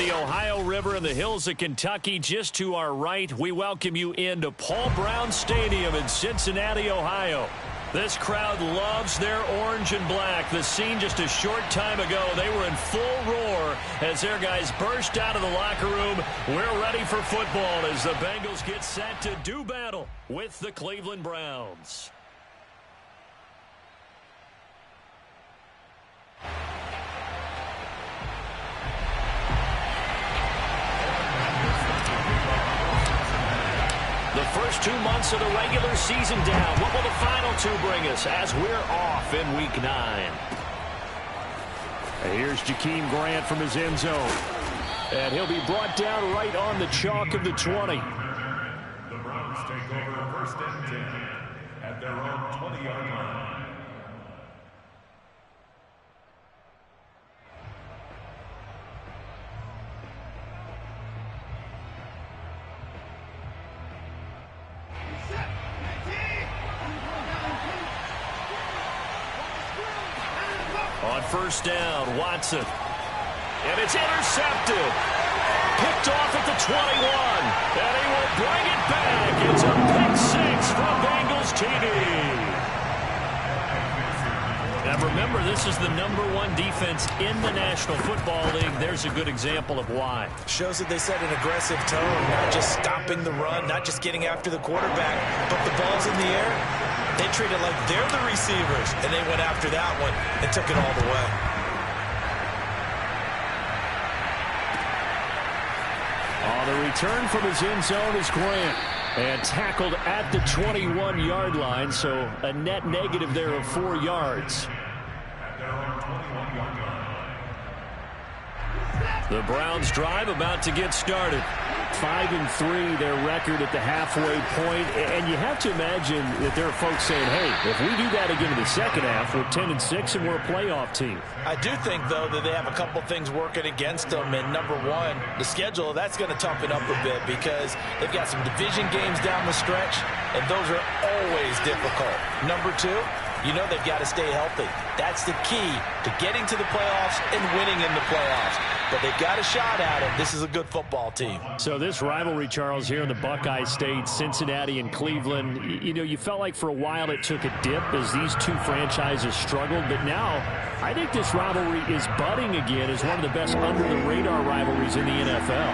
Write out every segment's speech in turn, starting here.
the Ohio River and the hills of Kentucky just to our right. We welcome you into Paul Brown Stadium in Cincinnati, Ohio. This crowd loves their orange and black. The scene just a short time ago, they were in full roar as their guys burst out of the locker room. We're ready for football as the Bengals get set to do battle with the Cleveland Browns. The first 2 months of the regular season down. What will the final two bring us as we're off in Week 9? And here's Jakeem Grant from his end zone. And he'll be brought down right on the chalk of the 20. The Browns take over first and 10 at their own 20-yard line. On first down, Watson. And it's intercepted. Picked off at the 21. And he will bring it back. It's a pick six from Bengals TD. Now remember, this is the #1 defense in the National Football League. There's a good example of why. Shows that they set an aggressive tone, not just stopping the run, not just getting after the quarterback, but the ball's in the air. They treat it like they're the receivers, and they went after that one and took it all the way. On the return from his end zone is Grant. And tackled at the 21-yard line, so a net negative there of 4 yards. The Browns drive about to get started. 5-3 their record at the halfway point, and you have to imagine that there are folks saying, hey, if we do that again in the second half, we're 10-6 and we're a playoff team. I do think, though, that they have a couple things working against them, and number one, the schedule, that's going to toughen up a bit because they've got some division games down the stretch, and those are always difficult. Number two, you know they've got to stay healthy. That's the key to getting to the playoffs and winning in the playoffs. But they've got a shot at it. This is a good football team. So this rivalry, Charles, here in the Buckeye State, Cincinnati and Cleveland, you know, you felt like for a while it took a dip as these two franchises struggled. But now I think this rivalry is budding again as one of the best under-the-radar rivalries in the NFL.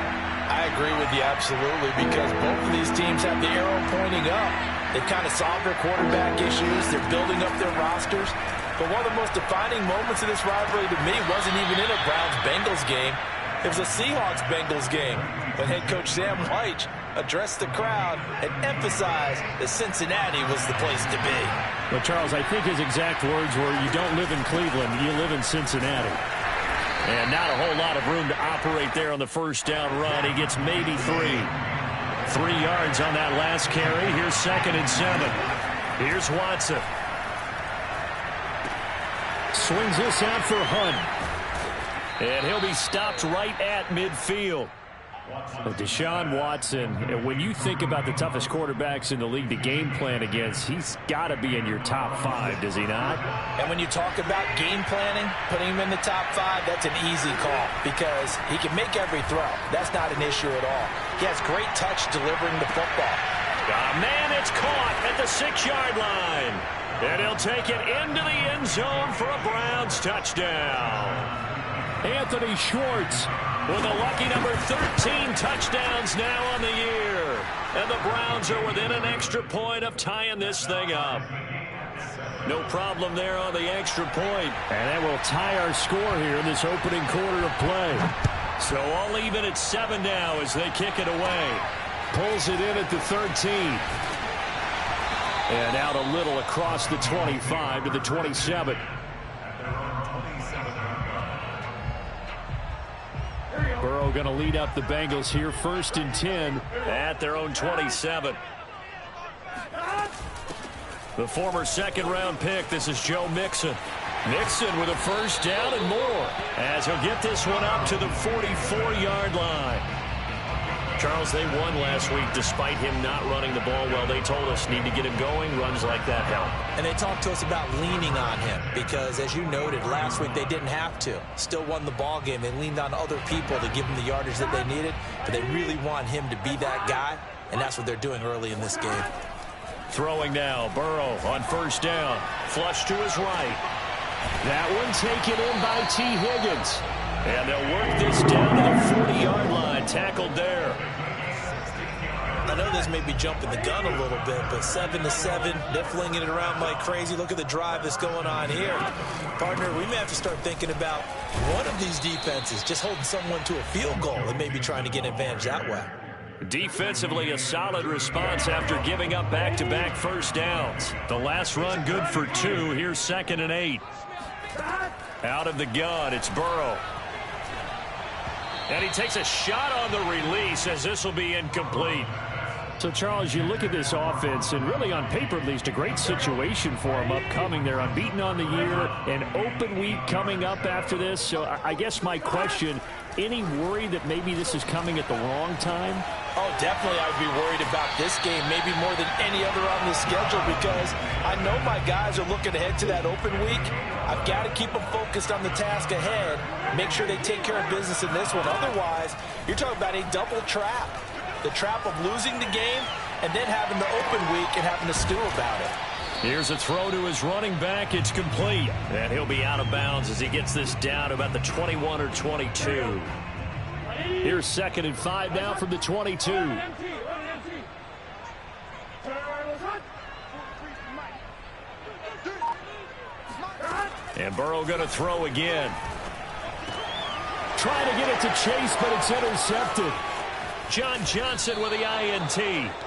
I agree with you absolutely because both of these teams have the arrow pointing up. They've kind of solved their quarterback issues. They're building up their rosters. But one of the most defining moments of this rivalry to me wasn't even in a Browns-Bengals game. It was a Seahawks-Bengals game when head coach Sam White addressed the crowd and emphasized that Cincinnati was the place to be. But, Charles, I think his exact words were, you don't live in Cleveland, you live in Cincinnati. And not a whole lot of room to operate there on the first down run. He gets maybe 3. 3 yards on that last carry. Here's 2nd and 7. Here's Watson. Swings this out for Hunt. And he'll be stopped right at midfield. Deshaun Watson, when you think about the toughest quarterbacks in the league to game plan against, he's got to be in your top 5, does he not? And when you talk about game planning, putting him in the top 5, that's an easy call because he can make every throw. That's not an issue at all. He has great touch delivering the football. Man, it's caught at the 6-yard line. And he'll take it into the end zone for a Browns touchdown. Anthony Schwartz with a lucky number 13 touchdowns now on the year. And the Browns are within an extra point of tying this thing up. No problem there on the extra point. And that will tie our score here in this opening quarter of play. So all even at 7 now as they kick it away. Pulls it in at the 13. And out a little across the 25 to the 27. Burrow going to lead up the Bengals here, 1st and 10 at their own 27. The former 2nd-round pick, this is Joe Mixon. Mixon with a first down and more as he'll get this one up to the 44-yard line. Charles, they won last week despite him not running the ball well. They told us need to get him going. Runs like that help. And they talked to us about leaning on him because, as you noted, last week they didn't have to. Still won the ball game. They leaned on other people to give them the yardage that they needed, but they really want him to be that guy, and that's what they're doing early in this game. Throwing now, Burrow on first down. Flush to his right. That one taken in by T. Higgins. And they'll work this down to the 40-yard line. Tackled there. I know this may be jumping the gun a little bit, but 7-7, they're flinging it around like crazy. Look at the drive that's going on here. Partner, we may have to start thinking about one of these defenses just holding someone to a field goal and maybe trying to get an advantage that way. Defensively, a solid response after giving up back-to-back first downs. The last run good for 2. Here's 2nd and 8. Out of the gun, it's Burrow. And he takes a shot on the release as this will be incomplete. So, Charles, you look at this offense, and really on paper at least, a great situation for them upcoming. They're unbeaten on the year, an open week coming up after this. So I guess my question, any worry that maybe this is coming at the wrong time? Oh, definitely I'd be worried about this game, maybe more than any other on the schedule, because I know my guys are looking ahead to that open week. I've got to keep them focused on the task ahead, make sure they take care of business in this one. Otherwise, you're talking about a double trap. The trap of losing the game and then having the open week and having to stew about it. Here's a throw to his running back. It's complete. And he'll be out of bounds as he gets this down about the 21 or 22. Here's 2nd and 5 now from the 22. And Burrow going to throw again. Trying to get it to Chase, but it's intercepted. John Johnson with the INT.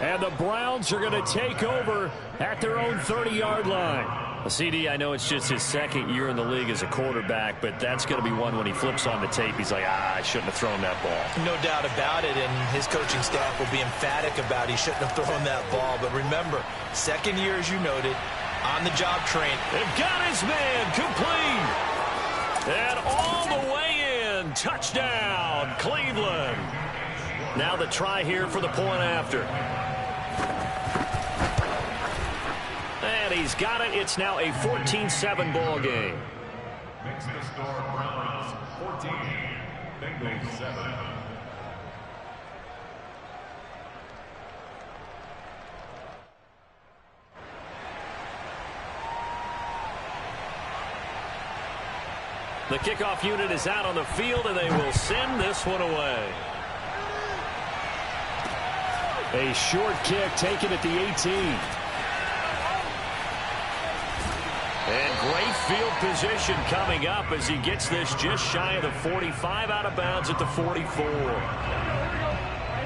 And the Browns are going to take over at their own 30-yard line. Well, CD, I know it's just his 2nd year in the league as a quarterback, but that's going to be one when he flips on the tape. He's like, I shouldn't have thrown that ball. No doubt about it, and his coaching staff will be emphatic about he shouldn't have thrown that ball. But remember, 2nd year, as you noted, on the job train. They've got his man complete. And all the way in. Touchdown, Cleveland. Now the try here for the point after. And he's got it. It's now a 14-7 ball game. Makes the score Browns 14, Bengals 7. The kickoff unit is out on the field, and they will send this one away. A short kick taken at the 18. And great field position coming up as he gets this just shy of the 45, out of bounds at the 44.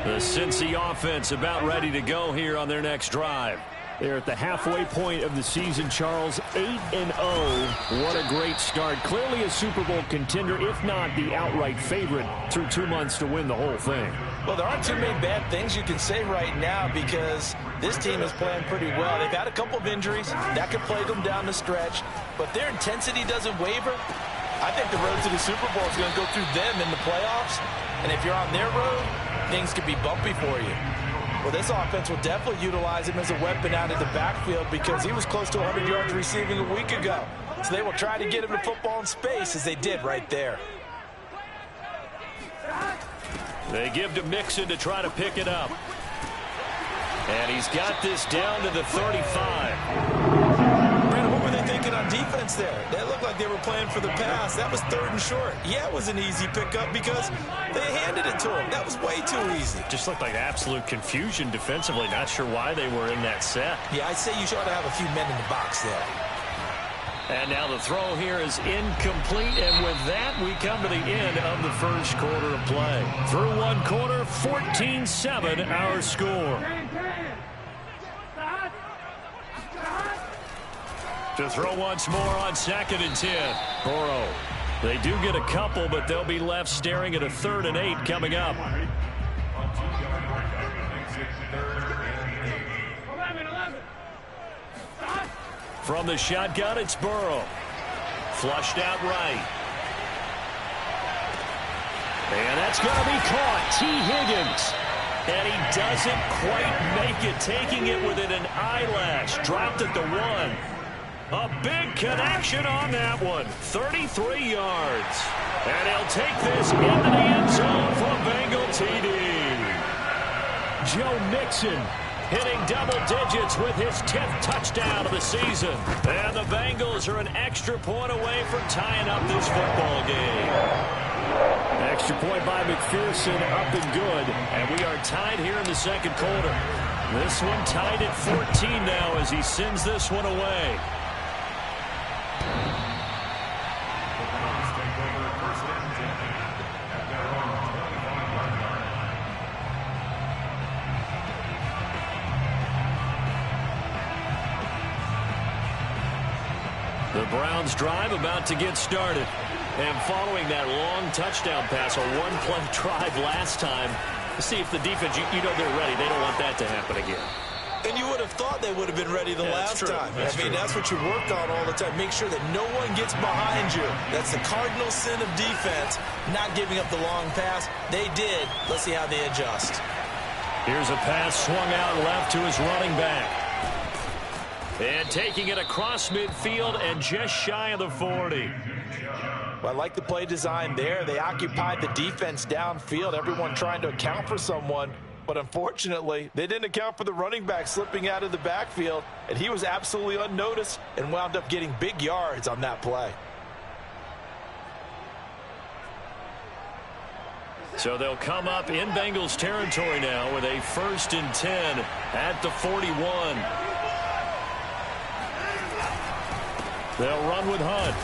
The Cincy offense about ready to go here on their next drive. They're at the halfway point of the season, Charles. 8-0. What a great start. Clearly a Super Bowl contender, if not the outright favorite, through 2 months to win the whole thing. Well, there aren't too many bad things you can say right now because this team is playing pretty well. They've had a couple of injuries. That could plague them down the stretch. But their intensity doesn't waver. I think the road to the Super Bowl is going to go through them in the playoffs. And if you're on their road, things could be bumpy for you. Well, this offense will definitely utilize him as a weapon out of the backfield because he was close to 100 yards receiving a week ago. So they will try to get him the football in space as they did right there. They give to Mixon to try to pick it up. And he's got this down to the 35. What were they thinking on defense there? They looked like they were playing for the pass. That was 3rd and short. Yeah, it was an easy pickup because they handed it to him. That was way too easy. Just looked like absolute confusion defensively. Not sure why they were in that set. Yeah, I'd say you should have a few men in the box there. And now the throw here is incomplete. And with that, we come to the end of the first quarter of play. Through one quarter, 14-7 our score. To throw once more on 2nd and 10. Burrow. They do get a couple, but they'll be left staring at a 3rd and 8 coming up. From the shotgun, it's Burrow. Flushed out right. And that's going to be caught. T. Higgins. And he doesn't quite make it, taking it within an eyelash. Dropped at the 1. A big connection on that one. 33 yards. And he'll take this into the end zone for a Bengal TD. Joe Mixon hitting double digits with his 10th touchdown of the season. And the Bengals are an extra point away from tying up this football game. Extra point by McPherson, up and good. And we are tied here in the second quarter. This one tied at 14 now as he sends this one away. The Browns drive about to get started. And following that long touchdown pass, a one-play drive last time, to see if the defense, you know they're ready. They don't want that to happen again. And you would have thought they would have been ready the last time. That's what you worked on all the time. Make sure that no one gets behind you. That's the cardinal sin of defense, not giving up the long pass. They did. Let's see how they adjust. Here's a pass swung out left to his running back. And taking it across midfield and just shy of the 40. Well, I like the play design there. They occupied the defense downfield, everyone trying to account for someone. But unfortunately, they didn't account for the running back slipping out of the backfield, and he was absolutely unnoticed and wound up getting big yards on that play. So they'll come up in Bengals territory now with a 1st and 10 at the 41. They'll run with Hunt.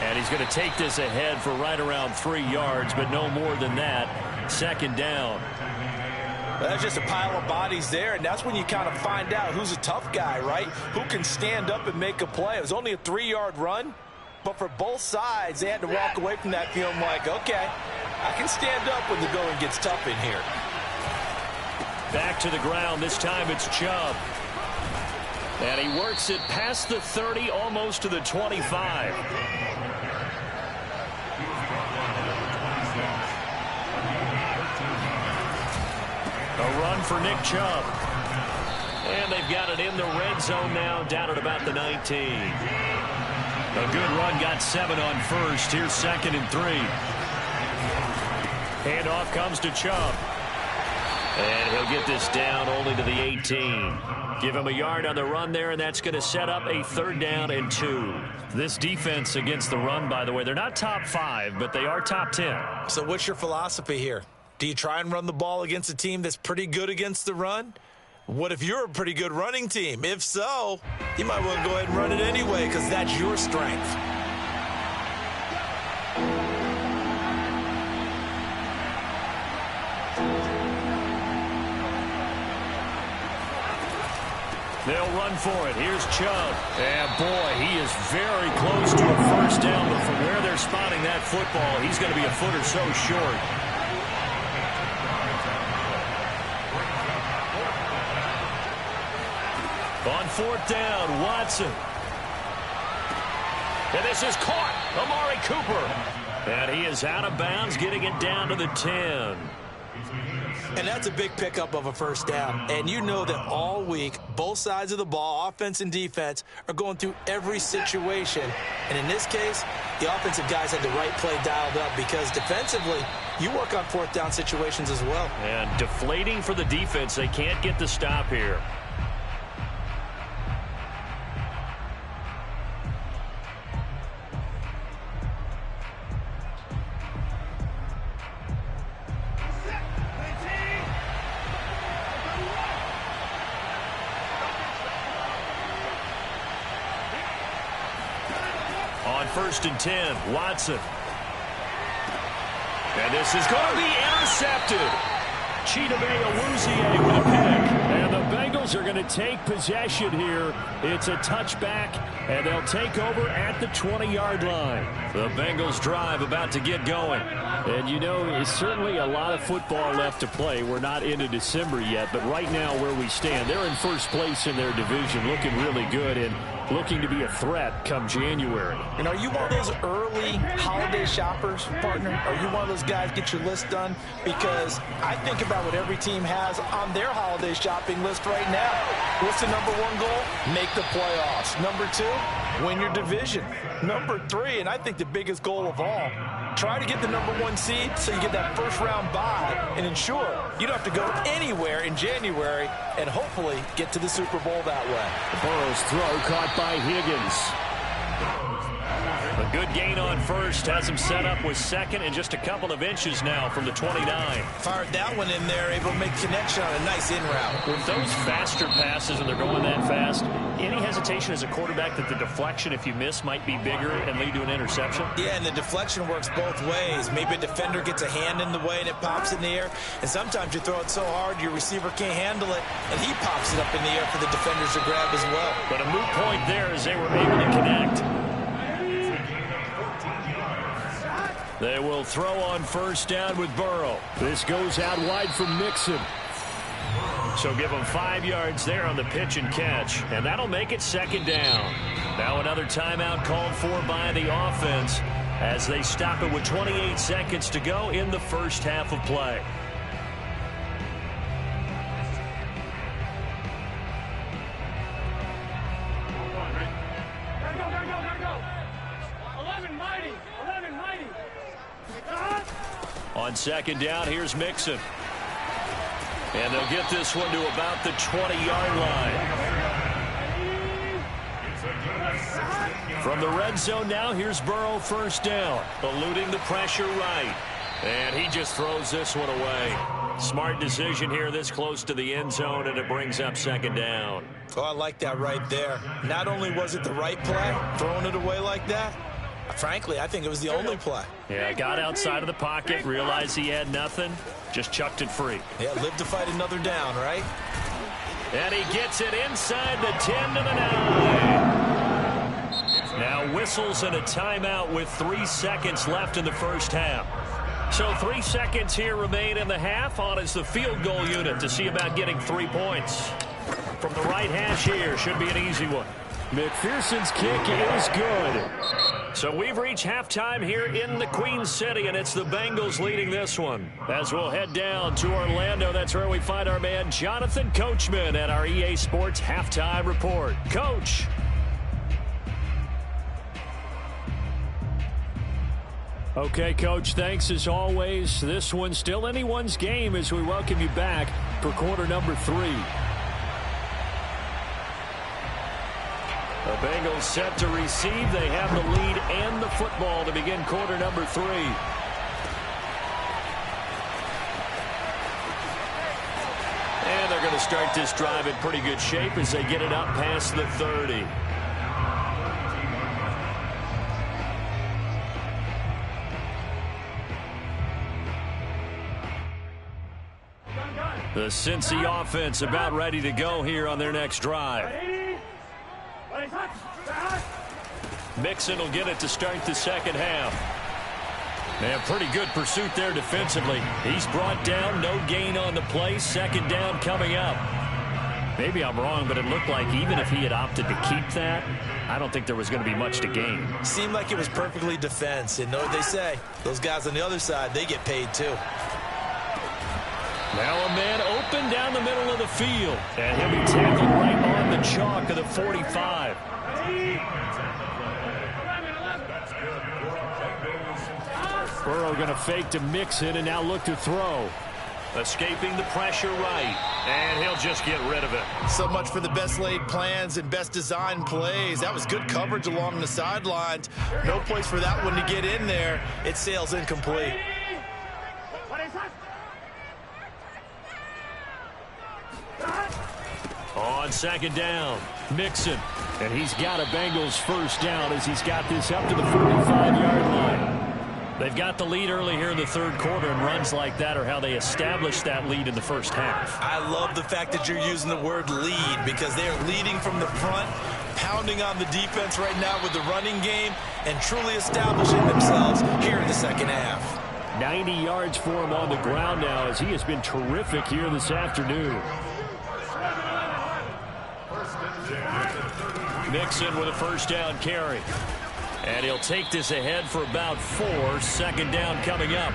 And he's going to take this ahead for right around 3 yards, but no more than that. 2nd down. That's just a pile of bodies there, and that's when you kind of find out who's a tough guy, right? Who can stand up and make a play. It was only a 3-yard run, but for both sides, they had to walk away from that feeling like, okay, I can stand up when the going gets tough in here. Back to the ground. This time it's Chubb. And he works it past the 30, almost to the 25. A run for Nick Chubb. And they've got it in the red zone now, down at about the 19. A good run, got 7 on 1st. Here's 2nd and 3. Handoff comes to Chubb. And he'll get this down only to the 18. Give him a yard on the run there, and that's going to set up a 3rd down and 2. This defense against the run, by the way, they're not top 5, but they are top 10. So what's your philosophy here? Do you try and run the ball against a team that's pretty good against the run? What if you're a pretty good running team? If so, you might want to go ahead and run it anyway because that's your strength. They'll run for it. Here's Chubb. And, boy, he is very close to a 1st down, but from where they're spotting that football, he's going to be a foot or so short. On 4th down, Watson. And this is caught. Amari Cooper. And he is out of bounds, getting it down to the 10. And that's a big pickup of a 1st down. And you know that all week, both sides of the ball, offense and defense, are going through every situation. And in this case, the offensive guys had the right play dialed up because defensively, you work on 4th down situations as well. And deflating for the defense. They can't get the stop here. On 1st and 10, Watson. And this is going to be intercepted. Chidobe Awuzie with a pick. And the Bengals are going to take possession here. It's a touchback, and they'll take over at the 20-yard line. The Bengals drive about to get going. And, you know, it's certainly a lot of football left to play. We're not into December yet, but right now where we stand, they're in 1st place in their division, looking really good. And looking to be a threat come January. And are you one of those early holiday shoppers, partner? Are you one of those guys get your list done? Because I think about what every team has on their holiday shopping list right now. What's the number one goal? Make the playoffs. Number two, win your division. Number three, and I think the biggest goal of all, try to get the number one seed so you get that first round bye and ensure you don't have to go anywhere in January and hopefully get to the Super Bowl that way. Burrow's throw caught by Higgins. A good gain on first has him set up with second and just a couple of inches now from the 29. Fired that one in there, able to make connection on a nice in route. With those faster passes and they're going that fast, any hesitation as a quarterback that the deflection, if you miss, might be bigger and lead to an interception? Yeah, and the deflection works both ways. Maybe a defender gets a hand in the way and it pops in the air. And sometimes you throw it so hard your receiver can't handle it, and he pops it up in the air for the defenders to grab as well. But a moot point there as they were able to connect. They will throw on first down with Burrow. This goes out wide from Mixon. So give them 5 yards there on the pitch and catch. And that'll make it second down. Now another timeout called for by the offense as they stop it with 28 seconds to go in the first half of play. On second down, here's Mixon. And they'll get this one to about the 20-yard line. From the red zone now, here's Burrow first down. Eluding the pressure right. And he just throws this one away. Smart decision here this close to the end zone, and it brings up second down. Oh, I like that right there. Not only was it the right play, throwing it away like that, frankly, I think it was the only play. Yeah, got outside of the pocket, realized he had nothing, just chucked it free. Yeah, live to fight another down, right? And he gets it inside the 10 to the 9. Now whistles and a timeout with 3 seconds left in the first half. So 3 seconds here remain in the half. On is the field goal unit to see about getting 3 points. From the right hash here, should be an easy one. McPherson's kick is good. So we've reached halftime here in the Queen City, and it's the Bengals leading this one. As we'll head down to Orlando, that's where we find our man Jonathan Coachman at our EA Sports Halftime Report. Coach. Okay, Coach, thanks as always. This one's still anyone's game as we welcome you back for quarter number 3. The Bengals set to receive. They have the lead and the football to begin quarter number 3. And they're going to start this drive in pretty good shape as they get it up past the 30. The Cincy offense about ready to go here on their next drive. Mixon will get it to start the second half. Man, pretty good pursuit there defensively. He's brought down, no gain on the play. Second down coming up. Maybe I'm wrong, but it looked like even if he had opted to keep that, I don't think there was going to be much to gain. Seemed like it was perfectly defense. And know what they say, those guys on the other side, they get paid too. Now a man open down the middle of the field. And he'll be tackled right on the chalk of the 45. Burrow going to fake to Mixon and now look to throw. Escaping the pressure right. And he'll just get rid of it. So much for the best laid plans and best designed plays. That was good coverage along the sidelines. No place for that one to get in there. It sails incomplete. On second down, Mixon. And he's got a Bengals first down as he's got this up to the 45-yard line. They've got the lead early here in the third quarter, and runs like that are how they established that lead in the first half. I love the fact that you're using the word lead because they are leading from the front, pounding on the defense right now with the running game, and truly establishing themselves here in the second half. 90 yards for him on the ground now as he has been terrific here this afternoon. Mixon with a first down carry. And he'll take this ahead for about 4. Second down coming up.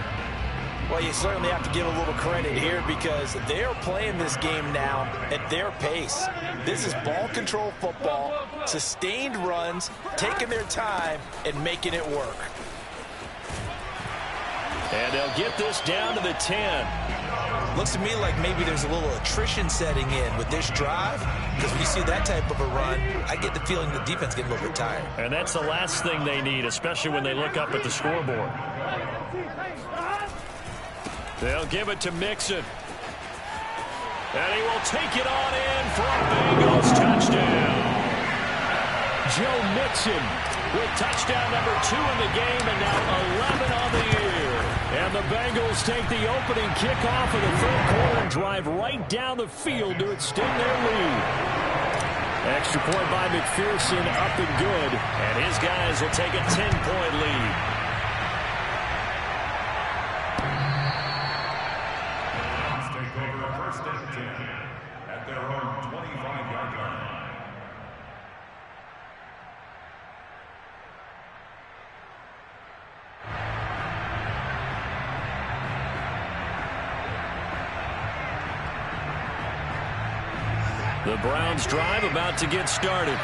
Well, you certainly have to give a little credit here because they're playing this game now at their pace. This is ball control football, sustained runs, taking their time, and making it work. And they'll get this down to the 10. Looks to me like maybe there's a little attrition setting in with this drive because when you see that type of a run, I get the feeling the defense getting a little bit tired. And that's the last thing they need, especially when they look up at the scoreboard. They'll give it to Mixon. And he will take it on in for a Bengals touchdown. Joe Mixon with touchdown number 2 in the game and now 11 on the year. And the Bengals take the opening kickoff of the third quarter and drive right down the field to extend their lead. Extra point by McPherson, up and good. And his guys will take a 10-point lead. At their own 25-yard line. The Browns drive about to get started.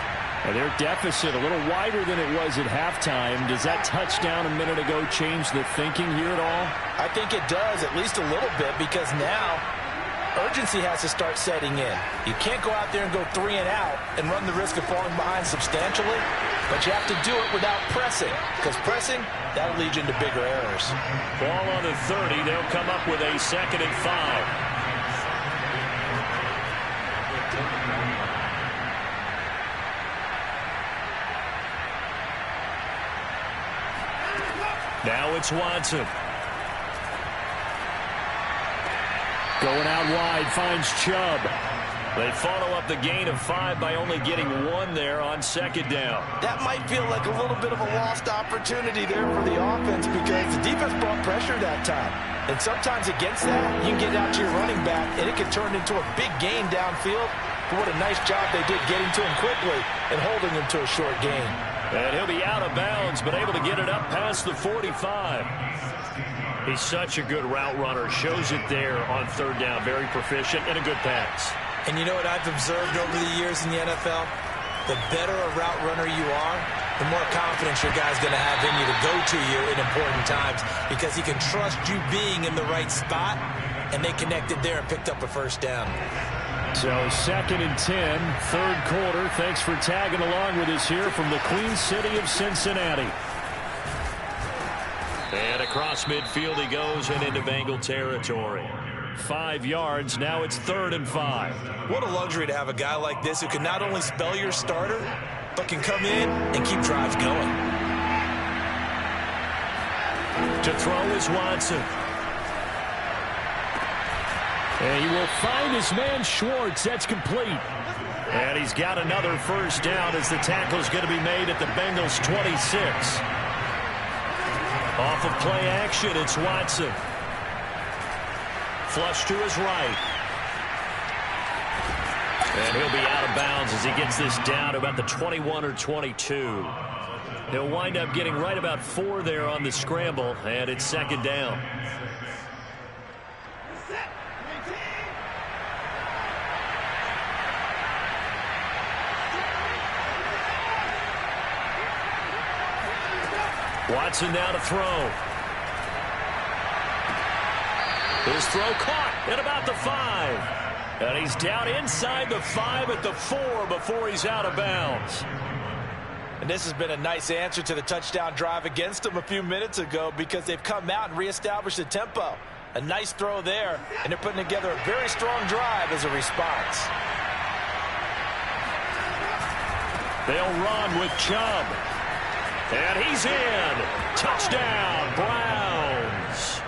And their deficit a little wider than it was at halftime. Does that touchdown a minute ago change the thinking here at all? I think it does, at least a little bit, because now urgency has to start setting in. You can't go out there and go 3 and out and run the risk of falling behind substantially, but you have to do it without pressing, because pressing, that'll lead you into bigger errors. Ball on the 30. They'll come up with a 2nd and 5. Now it's Watson. Going out wide, finds Chubb. They follow up the gain of 5 by only getting 1 there on 2nd down. That might feel like a little bit of a lost opportunity there for the offense because the defense brought pressure that time. And sometimes against that, you can get out to your running back, and it can turn into a big gain downfield. But what a nice job they did getting to him quickly and holding him to a short gain. And he'll be out of bounds, but able to get it up past the 45. He's such a good route runner. Shows it there on 3rd down. Very proficient and a good pass. And you know what I've observed over the years in the NFL? The better a route runner you are, the more confidence your guy's going to have in you to go to you in important times because he can trust you being in the right spot, and they connected there and picked up a first down. So 2nd and 10, 3rd quarter. Thanks for tagging along with us here from the Queen City of Cincinnati. And across midfield he goes and into Bengal territory. 5 yards. Now it's 3rd and 5. What a luxury to have a guy like this who can not only spell your starter, but can come in and keep drives going. To throw is Watson. And he will find his man Schwartz. That's complete. And he's got another first down as the tackle's going to be made at the Bengals 26. Off of play action, it's Watson. Flush to his right. And he'll be out of bounds as he gets this down to about the 21 or 22. He'll wind up getting right about 4 there on the scramble, and it's 2nd down. Watson now to throw. His throw caught at about the 5. And he's down inside the 5 at the 4 before he's out of bounds. And this has been a nice answer to the touchdown drive against them a few minutes ago because they've come out and reestablished the tempo. A nice throw there, and they're putting together a very strong drive as a response. They'll run with Chubb. And he's in. Touchdown, Browns.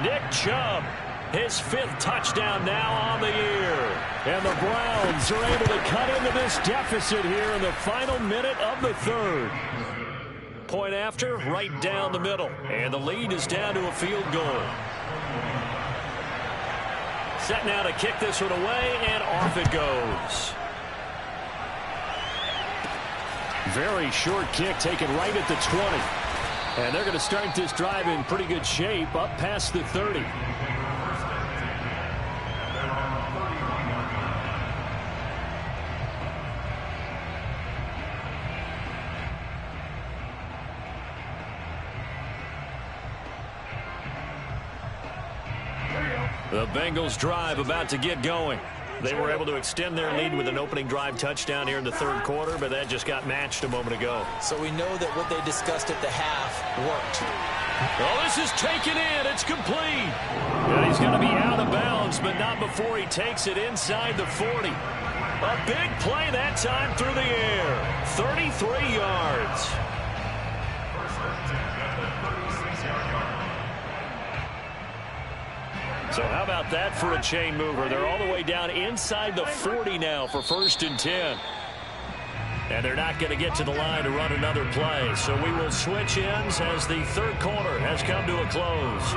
Nick Chubb, his 5th touchdown now on the year. And the Browns are able to cut into this deficit here in the final minute of the 3rd. Point after, right down the middle. And the lead is down to a field goal. Set now to kick this one away, and off it goes. Very short kick taken right at the 20. And they're going to start this drive in pretty good shape up past the 30. The Bengals drive about to get going. They were able to extend their lead with an opening drive touchdown here in the third quarter, but that just got matched a moment ago. So we know that what they discussed at the half worked. Oh, this is taken in. It's complete. And he's going to be out of bounds, but not before he takes it inside the 40. A big play that time through the air. 33 yards. So how about that for a chain mover? They're all the way down inside the 40 now for 1st and 10. And they're not going to get to the line to run another play. So we will switch ends as the third quarter has come to a close.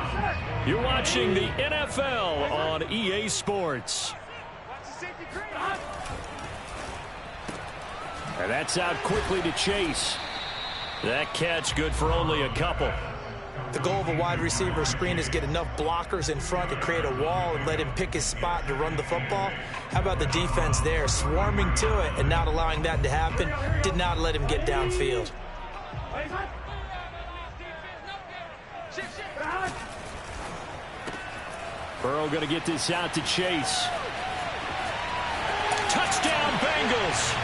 You're watching the NFL on EA Sports. And that's out quickly to Chase. That catch good for only a couple. The goal of a wide receiver screen is get enough blockers in front to create a wall and let him pick his spot to run the football. How about the defense there, swarming to it and not allowing that to happen? Did not let him get downfield. Burrow going to get this out to Chase. Touchdown, Bengals!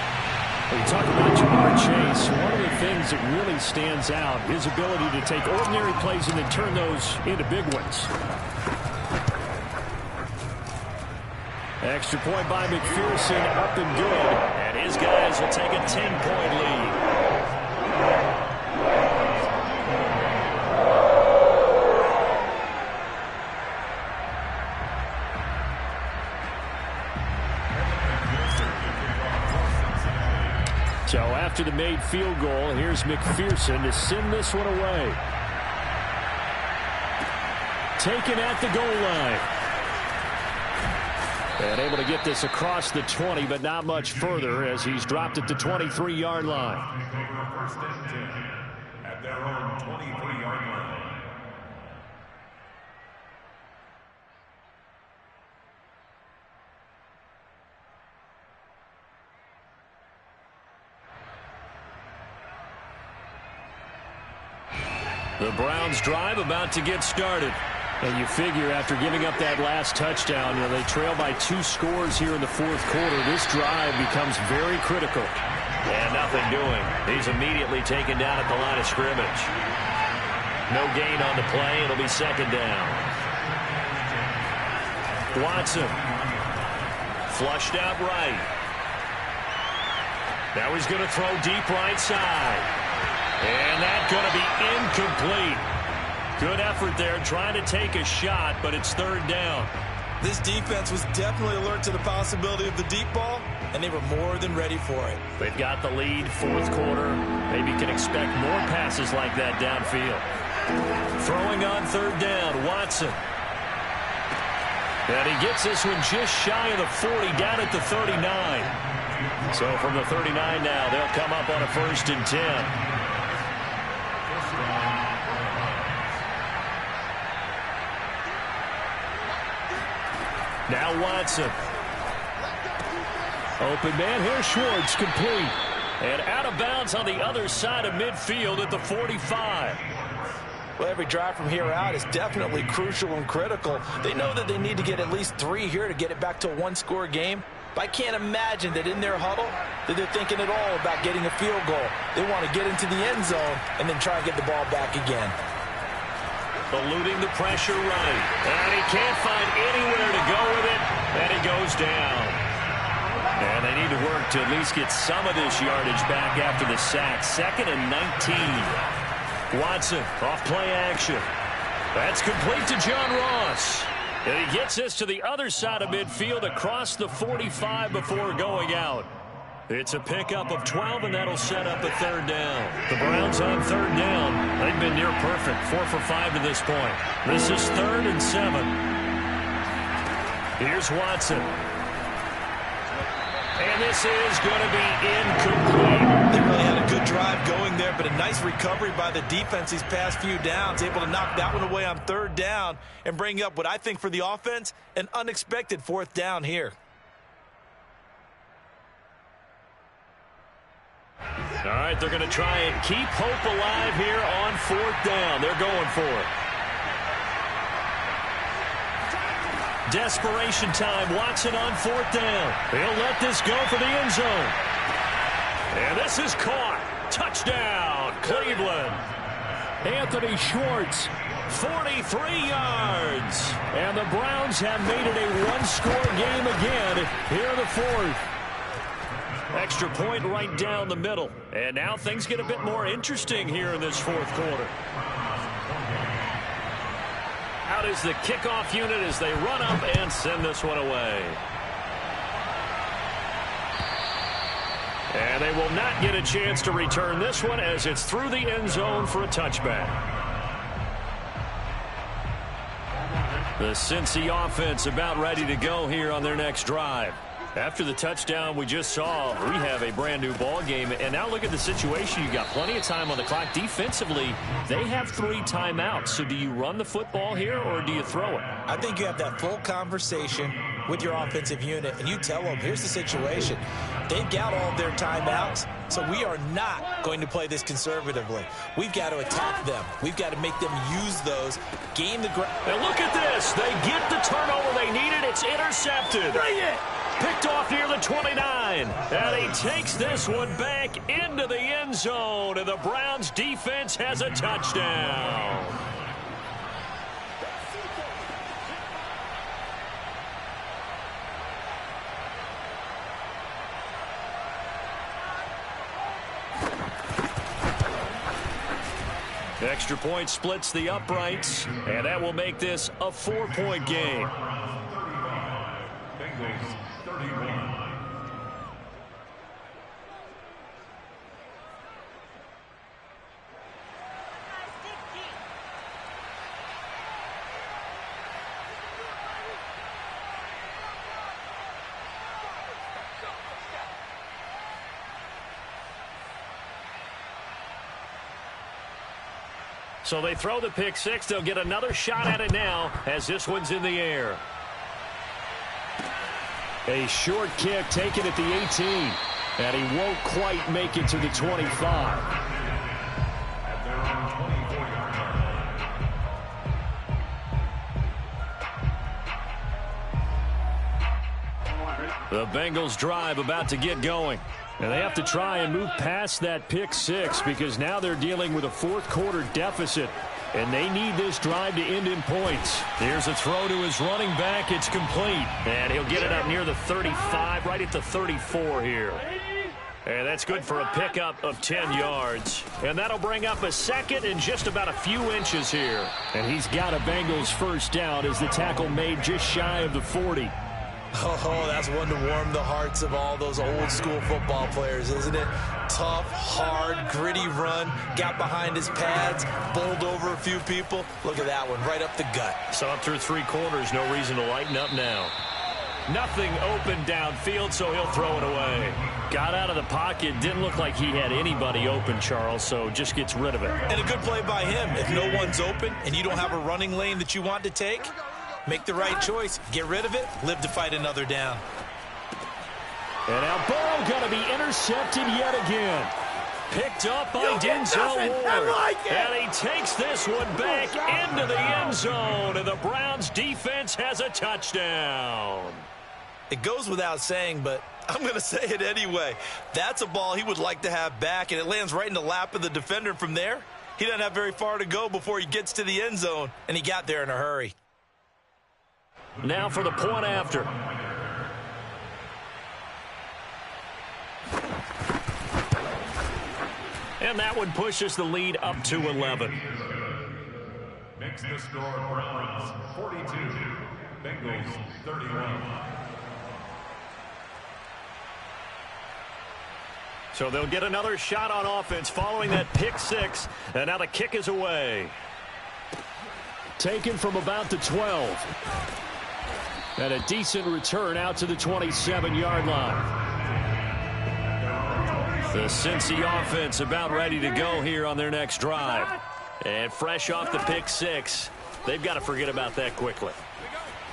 When you talk about Jamar Chase, one of the things that really stands out, his ability to take ordinary plays and then turn those into big ones. Extra point by McPherson, up and good. And his guys will take a 10-point lead. So after the made field goal, here's McPherson to send this one away. Taken at the goal line. And able to get this across the 20, but not much further as he's dropped at the 23-yard line. First and 10 at their own 23-yard line. The Browns drive about to get started. And you figure after giving up that last touchdown, they trail by 2 scores here in the fourth quarter. This drive becomes very critical. And nothing doing. He's immediately taken down at the line of scrimmage. No gain on the play. It'll be second down. Watson. Flushed out right. Now he's going to throw deep right side. And that's going to be incomplete. Good effort there trying to take a shot, but it's third down. This defense was definitely alert to the possibility of the deep ball, and they were more than ready for it. They've got the lead, fourth quarter. Maybe can expect more passes like that downfield. Throwing on third down, Watson. And he gets this one just shy of the 40, down at the 39. So from the 39 now, they'll come up on a 1st and 10. Now Watson. Open man here, Schwartz, complete. And out of bounds on the other side of midfield at the 45. Well, every drive from here out is definitely crucial and critical. They know that they need to get at least 3 here to get it back to a 1-score game. But I can't imagine that in their huddle that they're thinking at all about getting a field goal. They want to get into the end zone and then try and get the ball back again. Eluding the pressure right. And he can't find anywhere to go with it. And he goes down. And they need to work to at least get some of this yardage back after the sack. 2nd and 19. Watson off play action. That's complete to John Ross. And he gets this to the other side of midfield across the 45 before going out. It's a pickup of 12, and that'll set up a third down. The Browns on third down. They've been near perfect, 4 for 5 to this point. This is 3rd and 7. Here's Watson. And this is going to be incomplete. They really had a good drive going there, but a nice recovery by the defense these past few downs, able to knock that one away on third down and bring up what I think for the offense, an unexpected fourth down here. All right, they're going to try and keep hope alive here on fourth down. They're going for it. Desperation time. Watson on fourth down. He'll let this go for the end zone. And this is caught. Touchdown, Cleveland. Anthony Schwartz, 43 yards. And the Browns have made it a one-score game again here in the fourth. Extra point right down the middle. And now things get a bit more interesting here in this fourth quarter. Out is the kickoff unit as they run up and send this one away. And they will not get a chance to return this one as it's through the end zone for a touchback. The Cincy offense about ready to go here on their next drive. After the touchdown we just saw, we have a brand new ball game. And now look at the situation. You got plenty of time on the clock. Defensively, they have 3 timeouts. So do you run the football here or do you throw it? I think you have that full conversation with your offensive unit, and you tell them, here's the situation. They've got all their timeouts, so we are not going to play this conservatively. We've got to attack them. We've got to make them use those, gain the ground. And look at this. They get the turnover they needed. It's intercepted. Bring it! Picked off near the 29. And he takes this one back into the end zone, and the Browns defense has a touchdown. Extra point splits the uprights, and that will make this a 4-point game. Bengals 31. So they throw the pick six. They'll get another shot at it now as this one's in the air. A short kick taken at the 18. And he won't quite make it to the 25. At their own 24-yard line. The Bengals drive about to get going. And they have to try and move past that pick six because now they're dealing with a fourth quarter deficit. And they need this drive to end in points. Here's a throw to his running back. It's complete. And he'll get it up near the 35, right at the 34 here. And that's good for a pickup of 10 yards. And that'll bring up a second and just about a few inches here. And he's got a Bengals first down as the tackle made just shy of the 40. Oh, that's one to warm the hearts of all those old school football players, isn't it? Tough, hard, gritty run, got behind his pads, bowled over a few people. Look at that one, right up the gut. So up through 3 quarters, no reason to lighten up now. Nothing open downfield, so he'll throw it away. Got out of the pocket, didn't look like he had anybody open, Charles, so just gets rid of it. And a good play by him. If no one's open and you don't have a running lane that you want to take, make the right choice, get rid of it, live to fight another down. And now Burrow going to be intercepted yet again. Picked up by Denzel Ward. And he takes this one back into the end zone, and the Browns defense has a touchdown. It goes without saying, but I'm going to say it anyway. That's a ball he would like to have back, and it lands right in the lap of the defender from there. He doesn't have very far to go before he gets to the end zone, and he got there in a hurry. Now for the point after. And that one pushes the lead up to 11. Makes the score Browns 42, Bengals 31. So they'll get another shot on offense following that pick six. And now the kick is away. Taken from about the 12. And a decent return out to the 27-yard line. The Cincy offense about ready to go here on their next drive. And fresh off the pick six, they've got to forget about that quickly.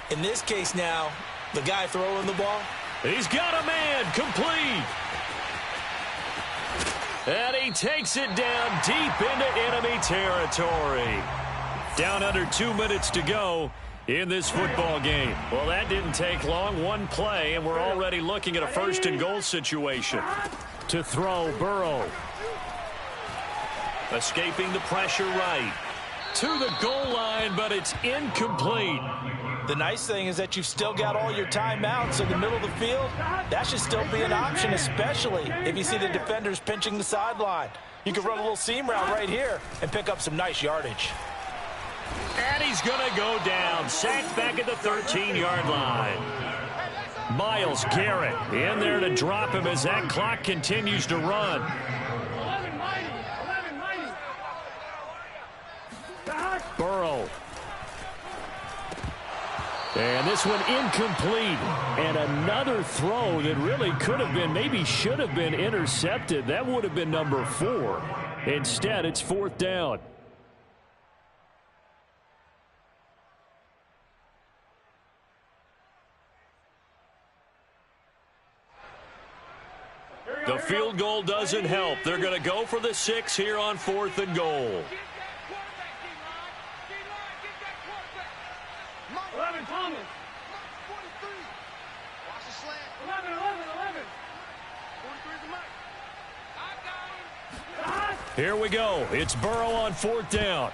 In this case now, the guy throwing the ball, he's got a man, complete. And he takes it down deep into enemy territory. Down under 2 minutes to go in this football game. Well, that didn't take long. One play, and we're already looking at a first and goal situation. To throw, Burrow. Escaping the pressure right. To the goal line, but it's incomplete. The nice thing is that you've still got all your timeouts in the middle of the field. That should still be an option, especially if you see the defenders pinching the sideline. You can run a little seam route right here and pick up some nice yardage. And he's going to go down. Sacked back at the 13-yard line. Myles Garrett in there to drop him as that clock continues to run. Burrow. And this one incomplete. And another throw that really could have been, maybe should have been intercepted. That would have been number 4. Instead, it's 4th down. The field goal doesn't help. They're going to go for the 6 here on 4th and goal. Here we go. It's Burrow on 4th down.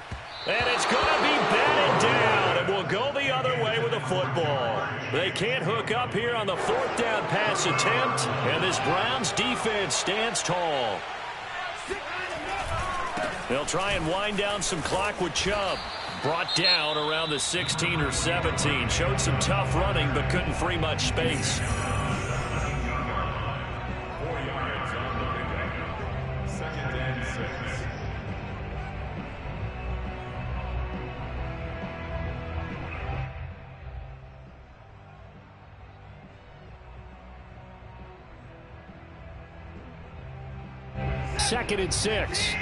And it's going to be batted down. And we'll go the other way with the football. They can't hook up here on the 4th down pass attempt. And this Browns defense stands tall. They'll try and wind down some clock with Chubb. Brought down around the 16 or 17. Showed some tough running, but couldn't free much space. 4 yards on the pickup. 2nd and 6. Second and 6.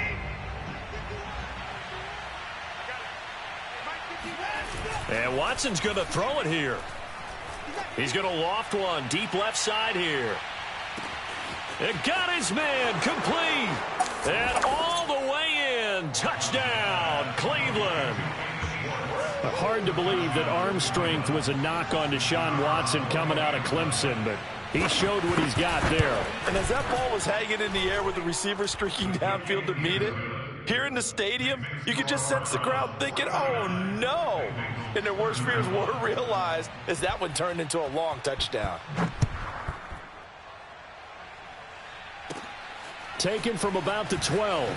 And Watson's going to throw it here. He's going to loft one deep left side here. It got his man complete. And all the way in. Touchdown, Cleveland. Hard to believe that arm strength was a knock on Deshaun Watson coming out of Clemson, but he showed what he's got there. And as that ball was hanging in the air with the receiver streaking downfield to meet it, here in the stadium, you could just sense the crowd thinking, oh, no. And their worst fears were realized as that one turned into a long touchdown. Taken from about the 12.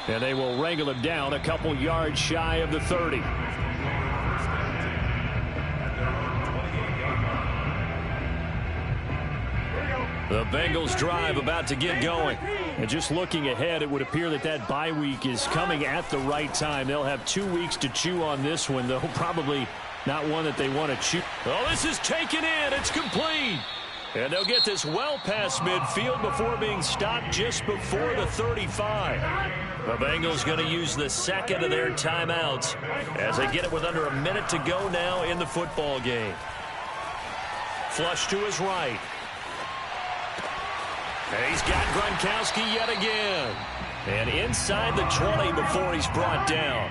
And they will wrangle him down a couple yards shy of the 30. The Bengals drive about to get going. And just looking ahead, it would appear that that bye week is coming at the right time. They'll have 2 weeks to chew on this one, though probably not one that they want to chew. Oh, this is taken in. It's complete. And they'll get this well past midfield before being stopped just before the 35. The Bengals going to use the second of their timeouts as they get it with under a minute to go now in the football game. Flush to his right. And he's got Gronkowski yet again. And inside the 20 before he's brought down.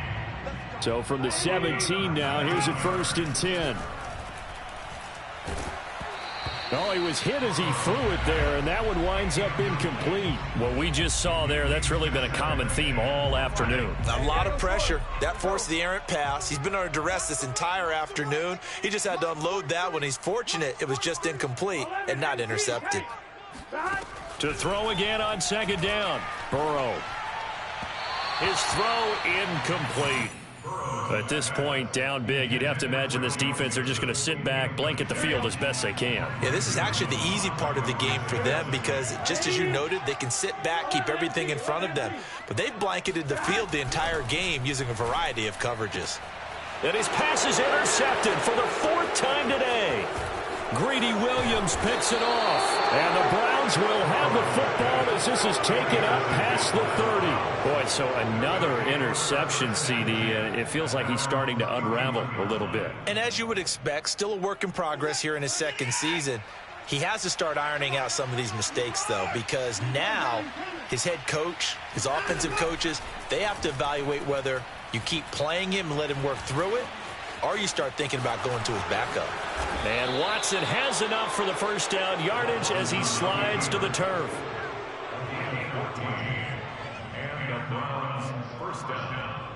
So from the 17 now, here's a 1st and 10. Oh, he was hit as he threw it there, and that one winds up incomplete. What we just saw there, that's really been a common theme all afternoon. A lot of pressure. That forced the errant pass. He's been under duress this entire afternoon. He just had to unload that one. He's fortunate it was just incomplete and not intercepted. To throw again on 2nd down. Burrow. His throw incomplete. At this point, down big, you'd have to imagine this defense are just going to sit back, blanket the field as best they can. Yeah, this is actually the easy part of the game for them because, just as you noted, they can sit back, keep everything in front of them. But they've blanketed the field the entire game using a variety of coverages. And his pass is intercepted for the 4th time today. Greedy Williams picks it off. And the Browns will have the football as this is taken up past the 30. Boy, so another interception, CD. It feels like he's starting to unravel a little bit. And as you would expect, still a work in progress here in his second season. He has to start ironing out some of these mistakes, though, because now his head coach, his offensive coaches, they have to evaluate whether you keep playing him and let him work through it, or you start thinking about going to his backup. And Watson has enough for the first down yardage as he slides to the turf. And the Browns first down.